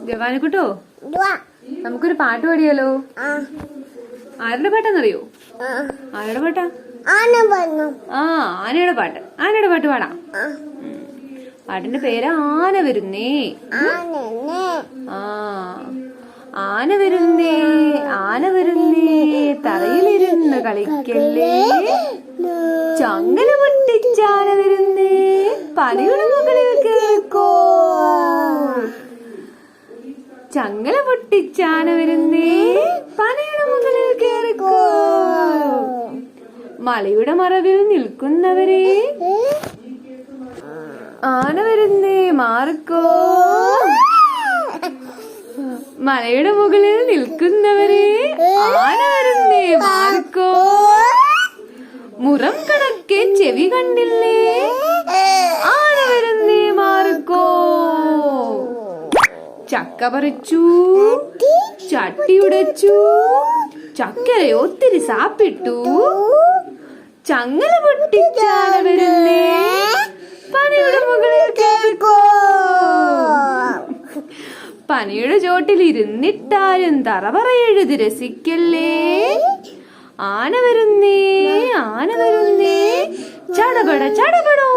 ജവാനിക്കുട്ടോ, നമുക്കൊരു പാട്ട് പാടിയാലോ? ആരുടെ പാട്ടാന്നറിയോ? ആരുടെ പാട്ടാ? ആനയുടെ പാട്ട്. ആനയുടെ പാട്ട് പാടാം. പാട്ടിന്റെ പേര് ആന വരുന്നേ. ആന വരുന്നേ, ആന വരുന്നേ, തറയിലിരുന്ന് കളിക്കല്ലേ, ചങ്ങല പൊട്ടിച്ചാന വരുന്നേ, പനയുടെ മുകളിൽ കേൾക്കോ. ചങ്ങല പൊട്ടിച്ചാന വരുന്നേ, പനയുടെ മുകളിൽ കേറിക്കോ. മലയുടെ മറവിൽ നിൽക്കുന്നവരെ ആന വരുന്നേ മാറിക്കോ. മലയുടെ മുകളിൽ നിൽക്കുന്നവരെ ആന വരുന്നേ മാറിക്കോ. മുറം കണക്കെ ചെവി കണ്ടില്ലേ, ആന വരുന്നേ മാറിക്കോ. ചക്ക പറിച്ചു, ചട്ടി ഉടച്ചു, ചക്കര ഒത്തിരി സാപ്പിട്ടു, ചങ്ങല പൊട്ടിച്ചാന വരുന്നേ, പനയുടെ മുകളിൽ കേൾക്കോ. പനയുടെ ചോട്ടിൽ ഇരുന്നിട്ടാലും തറപറയെഴുതി രസിക്കല്ലേ, ആന വരുന്നേ, ആന വരുന്നേ, ചടപട ചടപടോ.